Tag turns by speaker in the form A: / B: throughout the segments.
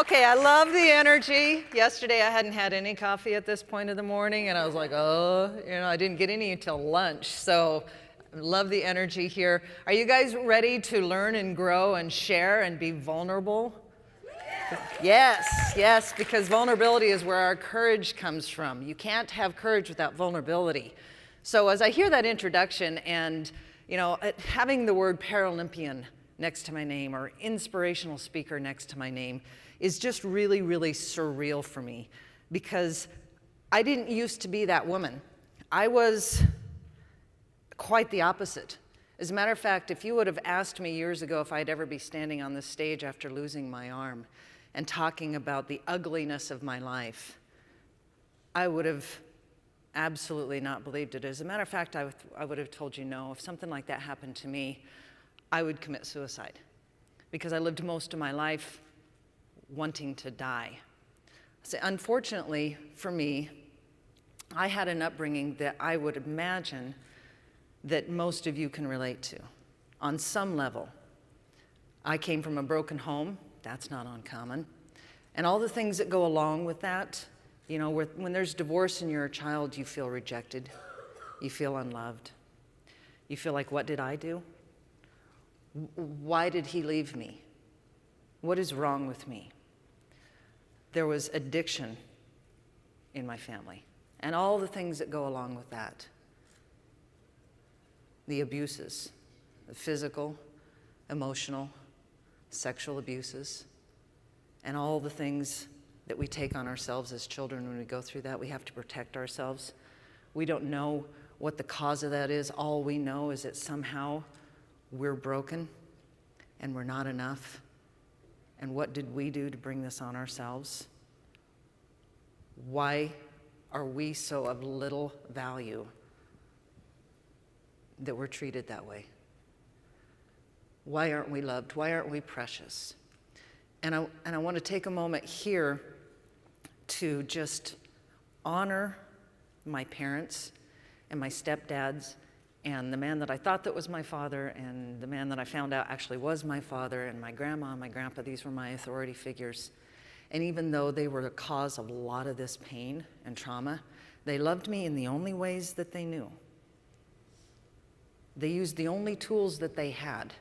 A: Okay, I love the energy. Yesterday I hadn't had any coffee at this point of the morning, and I was like, oh, I didn't get any until lunch. So I love the energy here. Are you guys ready to learn and grow and share and be vulnerable? Yes, yes, because vulnerability is where our courage comes from. You can't have courage without vulnerability. So as I hear that introduction and, having the word Paralympian next to my name or inspirational speaker next to my name is just really, really surreal for me, because I didn't used to be that woman. I was quite the opposite. As a matter of fact, if you would have asked me years ago if I'd ever be standing on this stage after losing my arm and talking about the ugliness of my life, I would have absolutely not believed it. As a matter of fact, I would have told you no. If something like that happened to me, I would commit suicide, because I lived most of my life wanting to die. So unfortunately for me, I had an upbringing that I would imagine that most of you can relate to on some level. I came from a broken home. That's not uncommon. And all the things that go along with that, when there's divorce and you're a child, you feel rejected. You feel unloved. You feel like, what did I do? Why did he leave me? What is wrong with me? There was addiction in my family and all the things that go along with that. The abuses, the physical, emotional, sexual abuses, and all the things that we take on ourselves as children when we go through that. We have to protect ourselves. We don't know what the cause of that is. All we know is that somehow we're broken and we're not enough. And what did we do to bring this on ourselves? Why are we so of little value that we're treated that way? Why aren't we loved? Why aren't we precious? And I want to take a moment here to just honor my parents and my stepdads and the man that I thought that was my father and the man that I found out actually was my father, and my grandma and my grandpa. These were my authority figures. And even though they were the cause of a lot of this pain and trauma, they loved me in the only ways that they knew. They used the only tools that they had.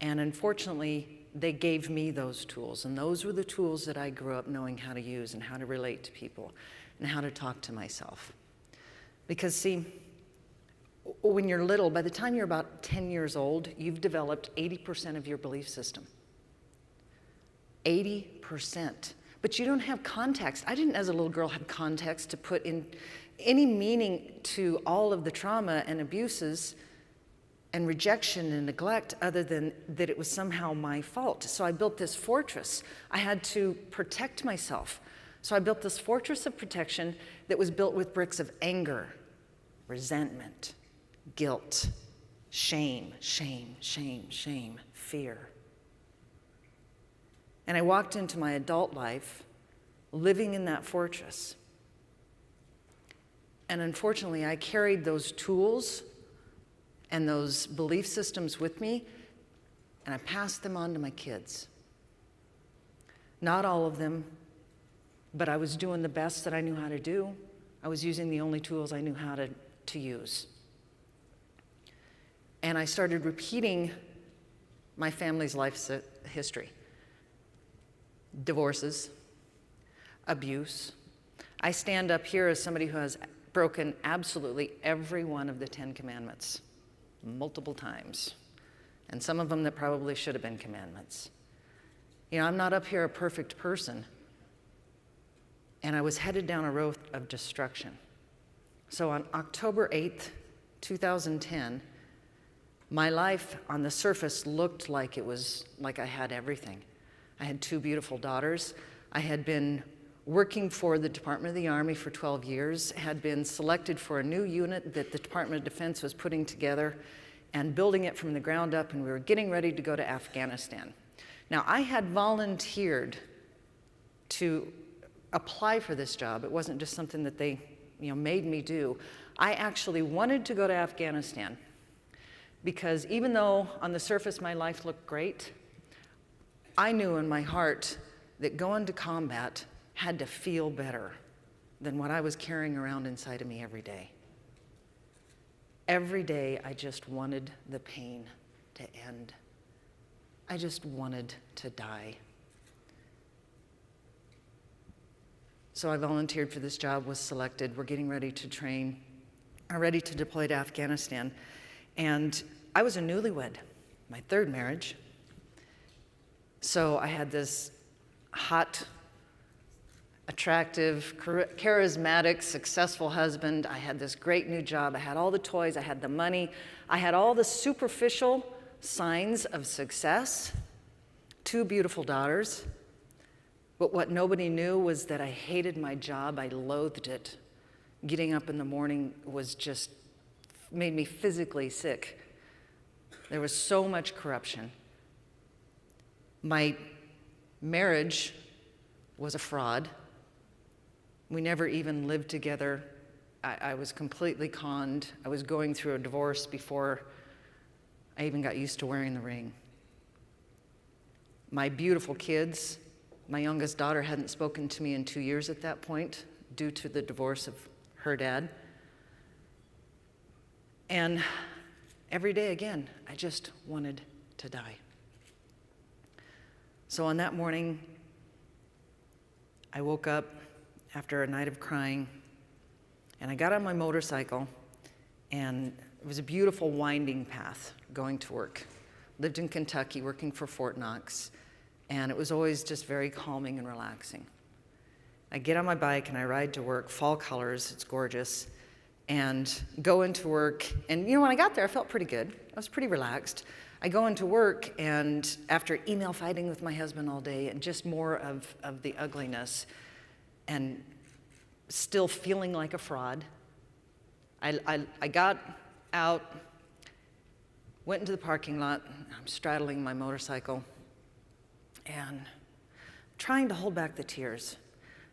A: And unfortunately, they gave me those tools. And those were the tools that I grew up knowing how to use and how to relate to people and how to talk to myself. Because see, when you're little, by the time you're about 10 years old, you've developed 80% of your belief system. 80%. But you don't have context. I didn't, as a little girl, have context to put in any meaning to all of the trauma and abuses and rejection and neglect, other than that it was somehow my fault. So I built this fortress. I had to protect myself. So I built this fortress of protection that was built with bricks of anger, resentment, guilt, shame, fear. And I walked into my adult life living in that fortress. And unfortunately, I carried those tools and those belief systems with me, and I passed them on to my kids. Not all of them, but I was doing the best that I knew how to do. I was using the only tools I knew how to use. And I started repeating my family's life history. Divorces, abuse. I stand up here as somebody who has broken absolutely every one of the 10 commandments multiple times, and some of them that probably should have been commandments. I'm not up here a perfect person, and I was headed down a road of destruction. So on October 8th, 2010, my life on the surface looked like I had everything. I had 2 beautiful daughters. I had been working for the Department of the Army for 12 years, had been selected for a new unit that the Department of Defense was putting together and building it from the ground up, and we were getting ready to go to Afghanistan. Now, I had volunteered to apply for this job. It wasn't just something that they made me do. I actually wanted to go to Afghanistan, because even though on the surface my life looked great, I knew in my heart that going to combat had to feel better than what I was carrying around inside of me every day. Every day, I just wanted the pain to end. I just wanted to die. So I volunteered for this job, was selected. We're getting ready to train, ready to deploy to Afghanistan. And I was a newlywed, my third marriage. So I had this hot, attractive, charismatic, successful husband. I had this great new job. I had all the toys. I had the money. I had all the superficial signs of success. 2 beautiful daughters. But what nobody knew was that I hated my job. I loathed it. Getting up in the morning was just made me physically sick. There was so much corruption. My marriage was a fraud. We never even lived together. I was completely conned. I was going through a divorce before I even got used to wearing the ring. My beautiful kids, my youngest daughter hadn't spoken to me in 2 years at that point due to the divorce of her dad. And every day again, I just wanted to die. So on that morning, I woke up after a night of crying, and I got on my motorcycle, and it was a beautiful winding path going to work. Lived in Kentucky, working for Fort Knox, and it was always just very calming and relaxing. I get on my bike and I ride to work, fall colors, it's gorgeous, and go into work. And when I got there, I felt pretty good. I was pretty relaxed. I go into work, and after email fighting with my husband all day and just more of the ugliness and still feeling like a fraud, I got out, went into the parking lot. I'm straddling my motorcycle and trying to hold back the tears,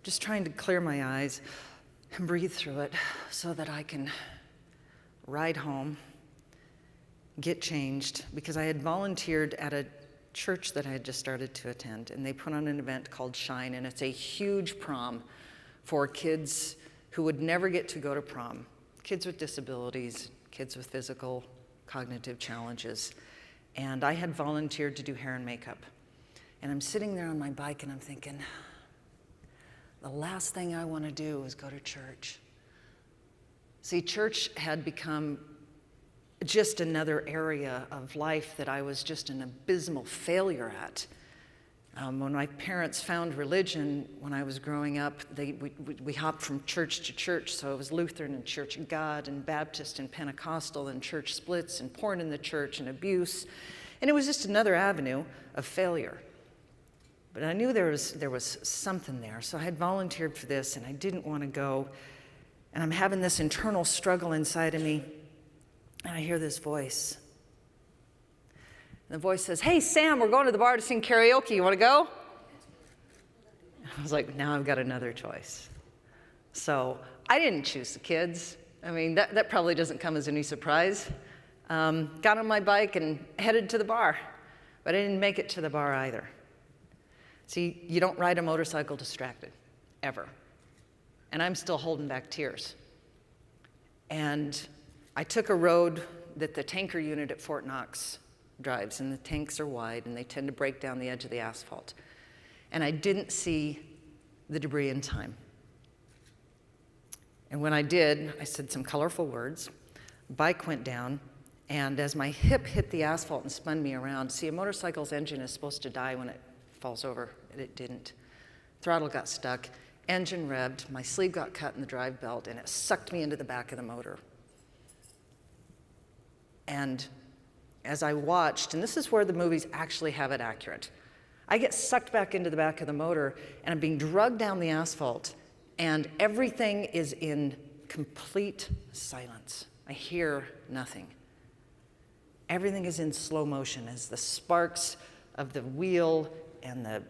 A: just trying to clear my eyes and breathe through it so that I can ride home, get changed, because I had volunteered at a church that I had just started to attend, and they put on an event called Shine, and it's a huge prom for kids who would never get to go to prom, kids with disabilities, kids with physical, cognitive challenges. And I had volunteered to do hair and makeup. And I'm sitting there on my bike and I'm thinking, the last thing I want to do is go to church. See, church had become just another area of life that I was just an abysmal failure at. When my parents found religion when I was growing up, we hopped from church to church. So it was Lutheran and Church of God and Baptist and Pentecostal and church splits and porn in the church and abuse. And it was just another avenue of failure. But I knew there was something there. So I had volunteered for this and I didn't want to go. And I'm having this internal struggle inside of me. And I hear this voice. And the voice says, "Hey, Sam, we're going to the bar to sing karaoke. You want to go?" I was like, now I've got another choice. So I didn't choose the kids. I mean, that probably doesn't come as any surprise. Got on my bike and headed to the bar. But I didn't make it to the bar either. See, you don't ride a motorcycle distracted, ever. And I'm still holding back tears. And I took a road that the tanker unit at Fort Knox drives, and the tanks are wide, and they tend to break down the edge of the asphalt. And I didn't see the debris in time. And when I did, I said some colorful words. Bike went down, and as my hip hit the asphalt and spun me around, see, a motorcycle's engine is supposed to die when it falls over, and it didn't. Throttle got stuck, engine revved, my sleeve got cut in the drive belt, and it sucked me into the back of the motor. And as I watched, and this is where the movies actually have it accurate, I get sucked back into the back of the motor, and I'm being drugged down the asphalt, and everything is in complete silence. I hear nothing. Everything is in slow motion as the sparks of the wheel and the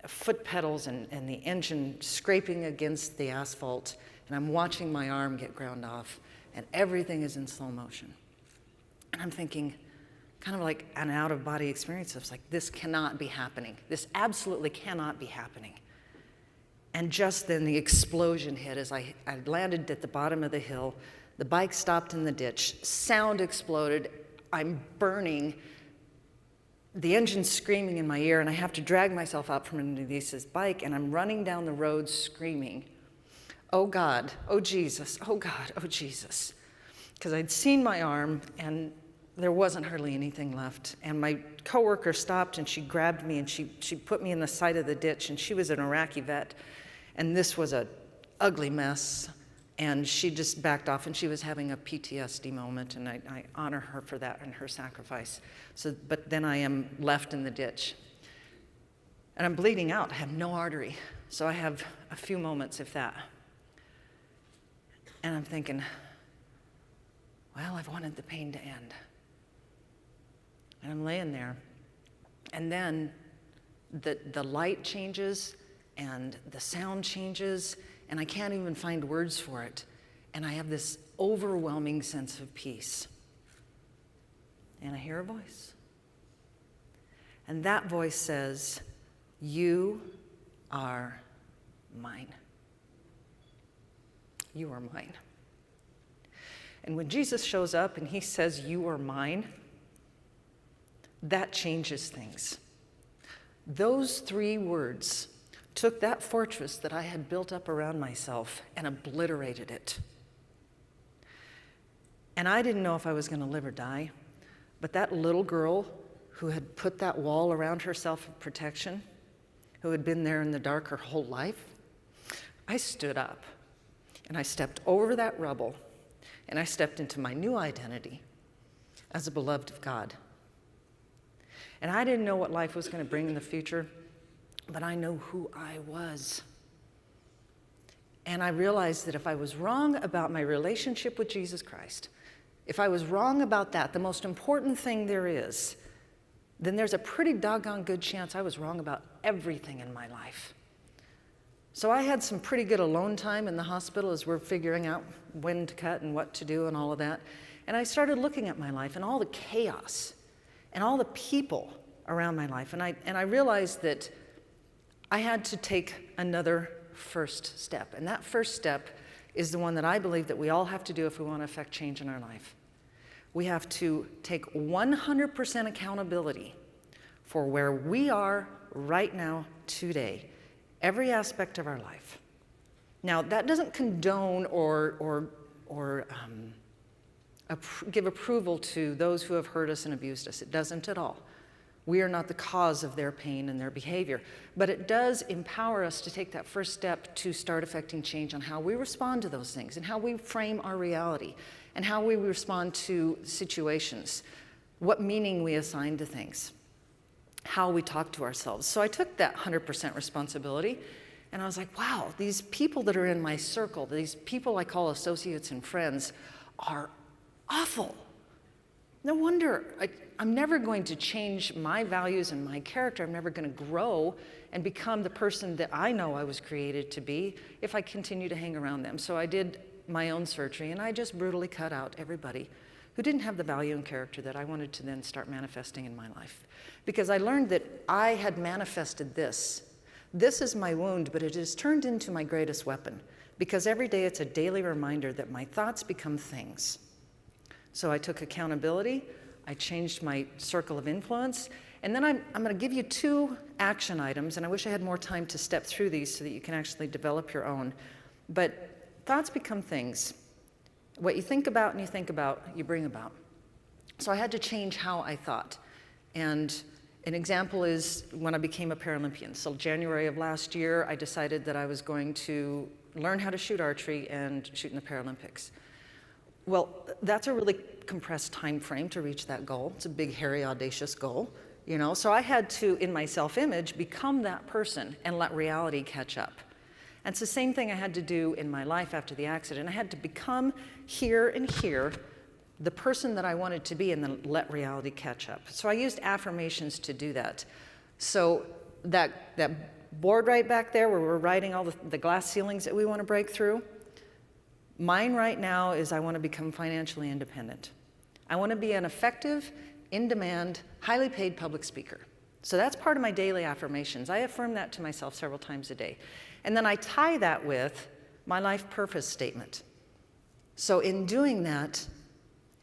A: foot pedals and the engine scraping against the asphalt, and I'm watching my arm get ground off, and everything is in slow motion. And I'm thinking, kind of like an out-of-body experience. It's like, this cannot be happening. This absolutely cannot be happening. And just then the explosion hit as I landed at the bottom of the hill. The bike stopped in the ditch. Sound exploded. I'm burning. The engine's screaming in my ear, and I have to drag myself out from underneath this bike, and I'm running down the road screaming, "Oh God, oh Jesus, oh God, oh Jesus." Because I'd seen my arm, and there wasn't hardly anything left. And my coworker stopped, and she grabbed me, and she put me in the side of the ditch, and she was an Iraqi vet, and this was an ugly mess. And she just backed off, and she was having a PTSD moment, and I honor her for that and her sacrifice. But then I am left in the ditch. And I'm bleeding out. I have no artery. So I have a few moments, if that. And I'm thinking, well, I've wanted the pain to end. And I'm laying there. And then the light changes, and the sound changes, and I can't even find words for it. And I have this overwhelming sense of peace. And I hear a voice. And that voice says, "You are mine. You are mine." And when Jesus shows up and he says, "You are mine," that changes things. Those 3 words took that fortress that I had built up around myself and obliterated it. And I didn't know if I was going to live or die, but that little girl who had put that wall around herself of protection, who had been there in the dark her whole life, I stood up and I stepped over that rubble and I stepped into my new identity as a beloved of God. And I didn't know what life was going to bring in the future, but I know who I was. And I realized that if I was wrong about my relationship with Jesus Christ, if I was wrong about that, the most important thing there is, then there's a pretty doggone good chance I was wrong about everything in my life. So I had some pretty good alone time in the hospital as we're figuring out when to cut and what to do and all of that. And I started looking at my life and all the chaos and all the people around my life. And I realized that I had to take another first step. And that first step is the one that I believe that we all have to do if we want to affect change in our life. We have to take 100% accountability for where we are right now, today, every aspect of our life. Now, that doesn't condone or give approval to those who have hurt us and abused us. It doesn't at all. We are not the cause of their pain and their behavior. But it does empower us to take that first step to start affecting change on how we respond to those things and how we frame our reality and how we respond to situations, what meaning we assign to things, how we talk to ourselves. So I took that 100% responsibility, and I was like, wow, these people that are in my circle, these people I call associates and friends, are awful. No wonder I'm never going to change my values and my character. I'm never going to grow and become the person that I know I was created to be if I continue to hang around them. So I did my own surgery, and I just brutally cut out everybody who didn't have the value and character that I wanted to then start manifesting in my life. Because I learned that I had manifested this. This is my wound, but it has turned into my greatest weapon. Because every day it's a daily reminder that my thoughts become things. So I took accountability, I changed my circle of influence, and then I'm going to give you 2 action items, and I wish I had more time to step through these so that you can actually develop your own. But thoughts become things. What you think about and you think about, you bring about. So I had to change how I thought. And an example is when I became a Paralympian. So January of last year, I decided that I was going to learn how to shoot archery and shoot in the Paralympics. Well, that's a really compressed time frame to reach that goal. It's a big, hairy, audacious goal, you know? So I had to, in my self-image, become that person and let reality catch up. And it's the same thing I had to do in my life after the accident. I had to become here and here the person that I wanted to be and then let reality catch up. So I used affirmations to do that. So that board right back there where we're writing all the glass ceilings that we want to break through, mine right now is I want to become financially independent. I want to be an effective in-demand, highly paid public speaker. So that's part of my daily affirmations. I affirm that to myself several times a day. And then I tie that with my life purpose statement. So in doing that,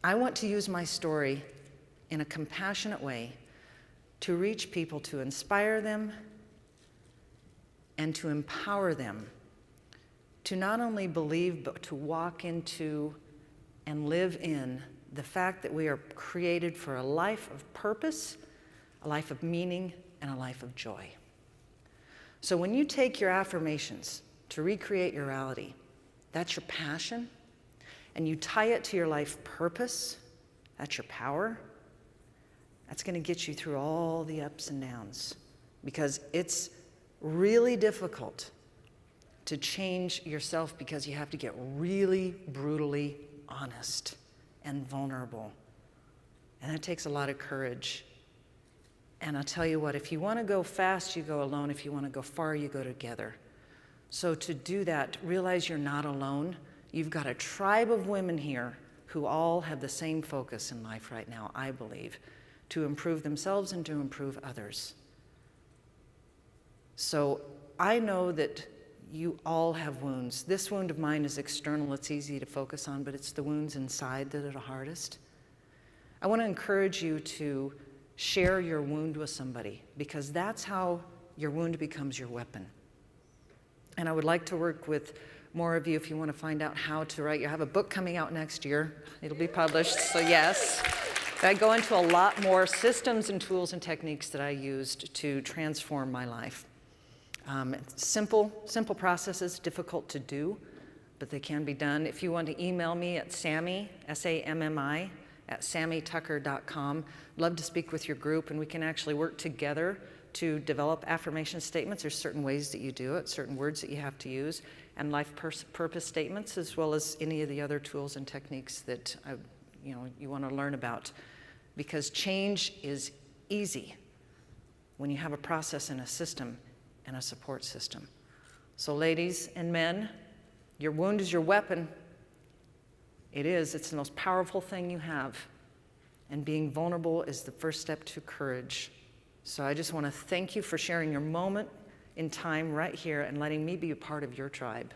A: I want to use my story in a compassionate way to reach people, to inspire them, and to empower them to not only believe, but to walk into and live in the fact that we are created for a life of purpose, a life of meaning, and a life of joy. So when you take your affirmations to recreate your reality, that's your passion, and you tie it to your life purpose, that's your power, that's going to get you through all the ups and downs, because it's really difficult to change yourself, because you have to get really brutally honest and vulnerable. And that takes a lot of courage. And I'll tell you what, if you want to go fast, you go alone. If you want to go far, you go together. So to do that, realize you're not alone. You've got a tribe of women here who all have the same focus in life right now, I believe, to improve themselves and to improve others. So I know that you all have wounds. This wound of mine is external. It's easy to focus on, but it's the wounds inside that are the hardest. I want to encourage you to share your wound with somebody, because that's how your wound becomes your weapon. And I would like to work with more of you if you want to find out how to write. You have a book coming out next year. It'll be published, so yes. I go into a lot more systems and tools and techniques that I used to transform my life. Simple processes, difficult to do, but they can be done. If you want to email me at Sammi, S-A-M-M-I, at sammitucker.com. Love to speak with your group, and we can actually work together to develop affirmation statements. There's certain ways that you do it, certain words that you have to use, and life purpose statements, as well as any of the other tools and techniques that you want to learn about. Because change is easy when you have a process and a system and a support system. So ladies and men, your wound is your weapon. It is. It's the most powerful thing you have. And being vulnerable is the first step to courage. So I just want to thank you for sharing your moment in time right here and letting me be a part of your tribe.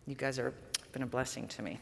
A: You guys have been a blessing to me.